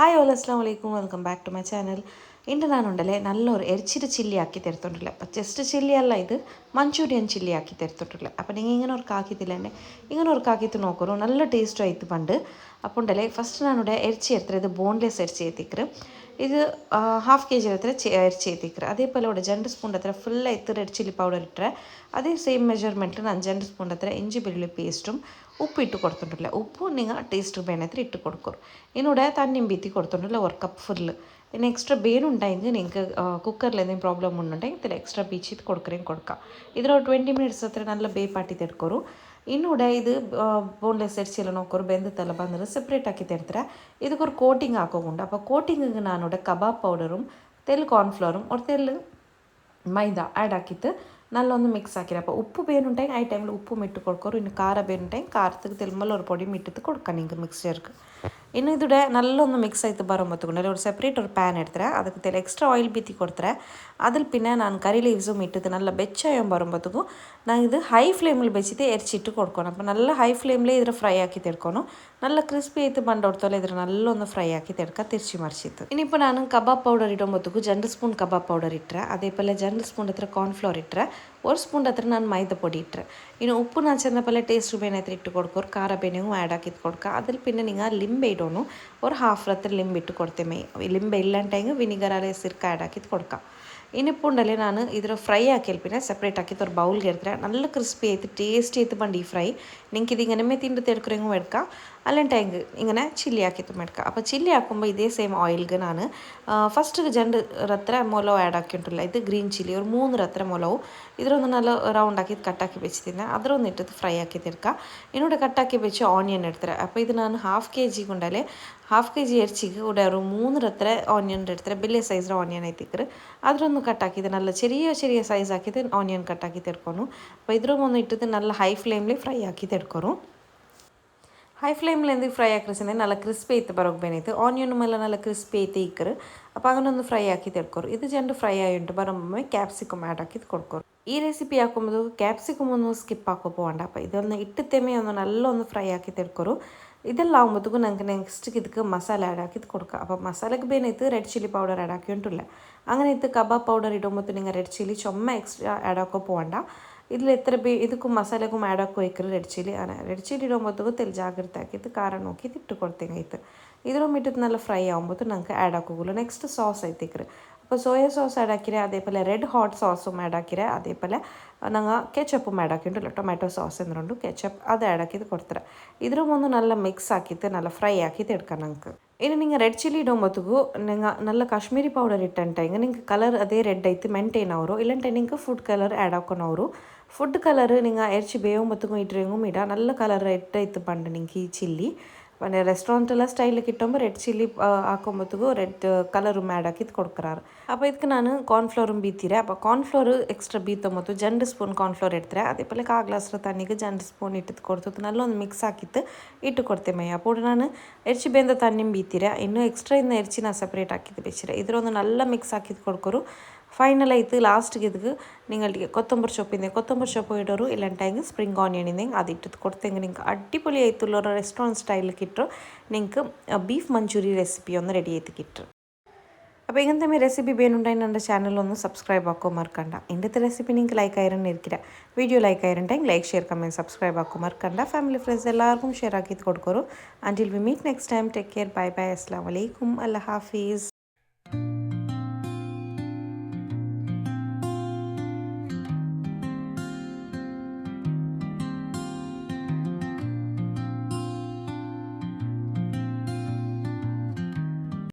Hi all അസ്സാം വലൈക്കും welcome back to my channel. ഇന്ന് നാനുണ്ടല്ലേ നല്ലൊരു എരിച്ചിട്ട് ചില്ലി ആക്കി തരുത്തുണ്ടല്ലേ. അപ്പം ജസ്റ്റ് ചില്ലി അല്ല, ഇത് മഞ്ചൂരിയൻ ചില്ലി ആക്കി തരുത്തുണ്ടല്ലേ. അപ്പം നിങ്ങൾ ഇങ്ങനെ ഒരു കാക്കിത്തില്ല എന്നെ ഇങ്ങനെ ഒരു കാക്കിത്ത് നോക്കൂ, നല്ല ടേസ്റ്റ് ആയിട്ട് പണ്ട്. അപ്പോൾ ഉണ്ടല്ലേ ഫസ്റ്റ് ഞാനിവിടെ എരിച്ചി എടുത്തത് ഇത് ബോൺലെസ് എരിച്ചി എത്തിക്കറ്. ഇത് ഹാഫ് കെ ജി ಹತ್ರ ಎರ್ಚಿ ಎತ್ತಿಕ್ರೆ അതേപോലെ ഇവിടെ 2 ಸ್ಪೂನ್ ಹತ್ರ ಫುಲ್ ಆಯ್ತು ರೆಡ್ ಚಿಲ್ಲಿ ಪೌಡರ್ ಇಟ್ಟರೆ ಅದೇ ಸೇಮ್ ಮೆಜರ್ಮೆಂಟ್ಲಿ ನಾನು 2 ಸ್ಪೂನ್ ಹತ್ರ ಇಂಜಿ ಬೆಳ್ಳುಳ್ಳಿ ಪೇಸ್ಟುം ഉപ്പ് ഇട്ട് കൊടുത്തിട്ടില്ല. ഉപ്പ് നിങ്ങൾ ടേസ്റ്റ് വേണത്തിൽ ഇട്ട് കൊടുക്കും. ഇതിനൂടെ തണ്ണിയും ബീത്തി കൊടുത്തിട്ടില്ല 1 കപ്പ് ഫുള്ള്. പിന്നെ എക്സ്ട്രാ ബേനുണ്ടെങ്കിൽ നിങ്ങൾക്ക് കുക്കറിൽ എന്തെങ്കിലും പ്രോബ്ലം ഉണ്ടെങ്കിൽ ഇതിൽ എക്സ്ട്രാ ബീച്ചിട്ട് കൊടുക്കുകയും കൊടുക്കാം. ഇതിലൊരു 20 ಮಿನಿಟ್ಸ್ ಹತ್ರ നല്ല ಬೇಪಾಟಿ ತೆಡ್ಕೊರು. ಇನ್ನೂടെ ഇത് ബോൺലെസ് എരിച്ചില്ല നോക്കൊരു ಬೆಂದತ್ತಲ್ಲ ಬಂದರೆ ಸೆಪ್ರೇಟ್ ಆಕಿ ತೆಡ್ತಾರೆ. ಇದಕ್ಕೊಂದು ಕೋಟಿಂಗ್ ಹಾಕೋಗುಂಡು. അപ്പോൾ കോട്ടിങ്ങിಗೆ ನಾನಿവിടെ കബാബ് പൗഡറും തെല്ല് കോൺഫ്ലവറും ഒരു തെല്ല് മൈദ ആഡ് ആക്കിയിട്ട് നല്ലൊന്ന് മിക്സ് ആക്കിയത്. അപ്പോൾ ഉപ്പ് ಬೇನುണ്ടെങ്കിൽ ആ ടൈമിൽ ഉപ്പും ഇട്ട് കൊടുക്കും. ഇനി ಖಾರ ಬೇನುണ്ടെങ്കിൽ ಖಾರத்துக்கு തെല്ലുമ്പോൾ ഒരു പൊടിയും ഇട്ടിട്ട് കൊടുക്കാം നിങ്ങൾക്ക് മിക്സ്ചർക്ക്. ಇನ್ನು ಇದುಡೆ നല്ലൊന്ന് മിക്സ് ആയിട്ട് ബറുമ്പത്തുകൊണ്ട് ഒരു സെപ്പറേറ്റ് ഒരു പാൻ എടുത്തರೆ ಅದಕ್ಕೆ ತೆಲೆ ಎಕ್ಸ್ಟ್ರಾ ಆಯಿಲ್ ಬೀತಿ ಕೊಡ್ತಾರೆ. അതിൽ പിന്നെ ഞാൻ കറി ലീവ്സും ഇട്ടിട്ട് നല്ല ಬೆಚ್ಚയം ಬರುമ്പോഴത്തേക്കും ഞാൻ ഇത് ഹൈ ഫ്ലെയിമിൽ വെച്ചിട്ട് എരിച്ചിട്ട് കൊടുക്കണം. അപ്പോൾ നല്ല ഹൈ ഫ്ലെയിമിൽ ഇതിൽ ഫ്രൈ ആക്കി തെടുക്കണം. നല്ല ക്രിസ്പി ആയിട്ട് ಬಂಡೋಡ್ತೋಲೆ ഇതിൽ നല്ലൊന്ന് ഫ്രൈ ആക്കി തെടുക്കുക തിരിച്ച് മറിച്ചിട്ട്. ഇനിയിപ്പോൾ ನಾನು ಕಬಾಬ್ ಪೌಡರ್ ಇಡುമ്പോഴത്തേക്കും 2 ಸ್ಪೂನ್ ಕಬಾಬ್ ಪೌಡರ್ ಇಟ್ಟರೆ അതേപോലെ 2 ಸ್ಪೂನ್ ಹತ್ರ ಕಾರ್ನ್ಫ್ಲವರ್ ಇಟ್ಟರೆ 1 ಸ್ಪೂನ್ ಹತ್ರ ನಾನು ಮೈದಾ പൊടി ഇട്ടರೆ. ഇനി ഉപ്പ് ഞാൻ ചെന്നപ്പോലെ ടേസ്റ്റ് ಬೇನತ್ರ ഇട്ട് കൊടുക്കും. ಖಾರ ಬೇನೆಗೂ ಆ್ಯಡ್ ಆಕಿದ್ದು കൊടുക്കുക. അതിൽ പിന്നെ നിങ്ങൾ ലിಂಬೆ ഇടണം. ഒരു ഹാഫ് ഹത്ര ലിಂಬೆ ഇട്ട് കൊടുത്തേമേ. ലിಂಬೆ ഇല്ലാണ്ടെങ്കിൽ വിനിഗർ അല്ലെ സിർക്ക ആഡ് ആക്കിയിട്ട് കൊടുക്കാം. ഇനിയിപ്പോൾ ഉണ്ടല്ലേ ഞാൻ ഇതിൽ ഫ്രൈ ആക്കിയാൽ പിന്നെ സെപ്പറേറ്റ് ആക്കിയിട്ട് ഒരു ബൗളിൽ എടുത്തിട്ട് നല്ല ക്രിസ്പി ആയിട്ട് ടേസ്റ്റ് ചെയ്ത് പണ്ട് ഈ ഫ്രൈ നിങ്ങൾക്ക് ഇത് ഇങ്ങനെ തിണ്ടിട്ട് എടുക്കുമെങ്കിൽ എടുക്കാം. അല്ലെണ്ടെങ്കിൽ ഇങ്ങനെ ചില്ലി ആക്കിയിട്ടും എടുക്കാം. അപ്പോൾ ചില്ലി ആക്കുമ്പോൾ ഇതേ സെയിം ഓയിൽಗೆ ನಾನು ಫಸ್ಟ್ 2 ರತ್ತರ ಮೊಲವು ಆ್ಯಡ್ ಹಾಕಿಂಟಿಲ್ಲ. ಇದು ಗ್ರೀನ್ ಚಿಲ್ಲಿ ഒരു 3 ರತ್ತರ ಮೊಲವು ഇതിലൊന്ന് നല്ല റൗണ്ട് ആക്കി കട്ടാക്കി വെച്ചിട്ട് അതിലൊന്ന് ഇട്ടിട്ട് ഫ്രൈ ആക്കി തീർക്കുക. ഇതിനൂടെ കട്ടാക്കി വെച്ച് ഓണിയൻ എടുത്തത്. അപ്പോൾ ഇത് ഞാൻ ഹാഫ് കെ ജി എരിച്ചിക്ക് ഇവിടെ ഒരു 3 ರತ್ತರ ഓണിയൻ എടുത്തത്. വലിയ സൈസിലെ ഓണിയൻ ആയിത്തിക്കറ് അതിലൊന്ന് കട്ടാക്കിയത് നല്ല ചെറിയ സൈസ് ആക്കിയിട്ട് ഓണിയൻ കട്ടാക്കി തെടുക്കണം. അപ്പോൾ ഇതിലൊന്ന് ഇട്ടിട്ട് നല്ല ഹൈ ഫ്ലെയിമിൽ ഫ്രൈ ആക്കി തെടുക്കണം. ಹೈ ಫ್ಲೇಮ್ಲಿ ಎಂದಿಗೆ ಫ್ರೈ ಹಾಕಿದ್ರೆ നല്ല ಕ್ರಿಸ್ಪಿ ಐತೆ ಬರೋಕ್ಕೆ ಬೇನೈತೆ. ಆನಿಯನ್ ಮೇಲೆ നല്ല ಕ್ರಿಸ್ಪಿ ಐತೆ ಇಕ್ಕರು. അപ്പോൾ അങ്ങനെ ഒന്ന് ഫ്രൈ ആക്കി തെടുക്കും. ഇത് 2 ഫ്രൈ ആയിട്ട് ബറുമ്പോൾ ക്യാപ്സിക്കം ആഡ് ആക്കി കൊടുക്കും. ഈ റെസിപ്പി ആക്കുമ്പോൾ ക്യാപ്സിക്കം ഒന്നും സ്കിപ്പ് ആക്കോ പോകണ്ട. അപ്പോൾ ഇതൊന്ന് ഇട്ടിത്തേമേ ഒന്ന് നല്ല ഒന്ന് ഫ്രൈ ആക്കി തെടുക്കും. ഇതെല്ലാം ആകുമ്പോഴത്തേക്കും ഞങ്ങൾക്ക് നെക്സ്റ്റ് ಇದಕ್ಕೆ ಮಸಾಲೆ ಆ್ಯಡ್ ಹಾಕಿದ್ದು കൊടുക്കുക. അപ്പോൾ മസാലയ്ക്ക് ಬೇನೈತೆ ರೆಡ್ ಚಿಲ್ಲಿ ಪೌಡರ್ ಆ್ಯಡ್ ಹಾಕಿ ಉಂಟಿಲ್ಲ. അങ്ങനെ ഇത് ಕಬಾಬ್ ಪೌಡರ್ ಇಡುമ്പോൾ നിങ്ങൾ ರೆಡ್ ಚಿಲ್ಲಿ ಚೊಮ್ಮ ಎಕ್ಸ್ಟ್ರಾ ಆ್ಯಡ್ ಹಾಕೋ പോകണ്ട. ഇതിൽ എത്ര ಇದಕ್ಕೂ ಮಸಾಲೆಗೂ ಆ್ಯಡ್ ಹಾಕೋ ಇಕ್ಕರು ರೆಡ್ ಚಿಲ್ಲಿ ഇടുമ്പോഴത്തേക്കും തെൽ ജാഗ്രത ആക്കിയിട്ട് ಖಾರ നോക്കിയിട്ട് ഇട്ട് കൊടുത്തേങ്ങായിട്ട് ഇതിലും ഇട്ടിട്ട് നല്ല ഫ്രൈ ആകുമ്പോൾ ഞങ്ങൾക്ക് ആഡ് ആക്കുകയുള്ളൂ. നെക്സ്റ്റ് സോസ് ആയിത്തേക്കറ്. അപ്പോൾ സോയ സോസ് ആഡ് ആക്കിരെ അതേപോലെ ರೆಡ್ ಹಾಟ್ ಸಾസും ಆ್ಯಡ್ ಹಾಕಿರೆ അതേപോലെ ഞങ്ങൾ ಕೆಚಪ್ಪും ಆ್ಯಡ್ ಹಾಕಿಂಟಲ್ಲ ಟೊಮ್ಯಾಟೊ ಸಾಸ್ എന്തുണ്ട് ಕೆಚಪ್ അത് ആഡ് ആക്കിയിട്ട് കൊടുത്തരാം. ഇതിലും ഒന്ന് നല്ല മിക്സ് ആക്കിയിട്ട് നല്ല ഫ്രൈ ആക്കിയിട്ട് എടുക്കാം ഞങ്ങൾക്ക്. ഇനി നിങ്ങൾ ರೆಡ್ ಚಿಲ್ಲಿ ഇടുമ്പോഴത്തേക്കും നിങ്ങൾ നല്ല കാശ്മീരി പൗഡർ ഇട്ടിട്ടുണ്ടെങ്കിൽ നിങ്ങൾക്ക് കളർ അതേ ರೆಡ್ ಆಯ್ತು ಮೇಂಟೈನ್ ಅವರು ಇಲ್ಲಂటే നിങ്ങൾക്ക് ಫುಡ್ ಕಲರ್ ಆ್ಯಡ್ ಹಾಕೋನವರು. ಫುಡ್ ಕಲರ್ നിങ്ങൾ ಎರ್ಚಿ ಬೇಯುമ്പോഴത്തേക്കും ಇಟ್ಟರೆಂಗೂ ಇಡ നല്ല കളർ ರೆಡ್ ಆಯ್ತು ಪಂಡು നിങ്ങൾക്ക് ಈ ಚಿಲ್ಲಿ പിന്നെ റെസ്റ്റോറൻറ്റെല്ലാം സ്റ്റൈലിൽ കിട്ടുമ്പോൾ ರೆಡ್ ചില്ലി ಹಾಕೊಂಬತ್ತಿಗೂ ರೆಡ್ ಕಲರು ಆ್ಯಡ್ ಹಾಕಿದ್ದು ಕೊಡ್ಕರಾರು. അപ്പോൾ ಇದಕ್ಕೆ ನಾನು ಕಾರ್ನ್ಫ್ಲವரும் ಬೀತೀರೆ. അപ്പോൾ ಕಾರ್ನ್ಫ್ಲವರ್ ಎಕ್ಸ್ಟ್ರಾ ಬೀತೊಂಬತ್ತು 2 ಸ್ಪೂನ್ ಕಾರ್ನ್ಫ್ಲವರ್ ಇಡ್ತಾರೆ. അതേപോലെ 1 ഗ്ലാസ് തണ്ണിക്ക് 2 സ്പൂൺ ഇട്ടിട്ട് കൊടുത്തിട്ട് നല്ലൊന്ന് മിക്സ് ആക്കിയിട്ട് ഇട്ട് കൊടുത്തേമേ. അപ്പോൾ ನಾನು ಎರ್ಚಿ ಬೇಂದ ತಣ್ಣಿയും ಬೀತೀರೆ. ಇನ್ನೂ ಎಕ್ಸ್ಟ್ರಾ ಇನ್ನು ಎರ್ಚಿ ನಾನು ಸಪ್ರೇಟ್ ಹಾಕಿದ್ದು ಬೆಚ್ಚಿರೆ. ಇದರೊಂದು നല്ല മിക്സ് ആക്കിയിട്ട് കൊടുക്കൊരു. ഫൈനലായിട്ട് ലാസ്റ്റ് ഇതിക്ക് നിങ്ങൾക്ക് കൊത്തമ്പർ സൊപ്പ് ഇടൊരു ഇല്ലാണ്ടെങ്കിൽ സ്പ്രിംഗ് ഓണിയൻ ഉണ്ടെങ്കിൽ അത് ഇട്ടിട്ട് കൊടുത്തെങ്കിൽ നിങ്ങൾക്ക് അടിപൊളിയായിട്ടുള്ള ഒരു റെസ്റ്റോറൻറ്റ് സ്റ്റൈലിൽ കിട്ടും. നിങ്ങൾക്ക് ബീഫ് മഞ്ചൂരി റെസിപ്പി ഒന്ന് റെഡി ആയിട്ട് കിട്ടും. അപ്പോൾ ഇങ്ങനത്തെ റെസിപ്പി വേണമെന്നുണ്ടെങ്കിൽ എൻ്റെ ചാനലൊന്ന് സബ്സ്ക്രൈബ് ആക്കോ മറക്കണ്ട. ഇന്നത്തെ റെസിപ്പി നിങ്ങൾക്ക് ലൈക്ക് ആയിരുന്നിരിക്കില്ല. വീഡിയോ ലൈക്ക് ആയിരുന്നുണ്ടെങ്കിൽ ലൈക്ക് ഷെയർ കമൻറ്റ് സബ്സ്ക്രൈബ് ആക്കോ മറക്കണ്ട. ഫാമിലി ഫ്രണ്ട്സ് എല്ലാവർക്കും ഷെയർ ആക്കിയിട്ട് കൊടുക്കൊരു. Until we meet next time take care bye bye അസ്സലാമു അലൈക്കും അല്ലാ ഹാഫീസ്.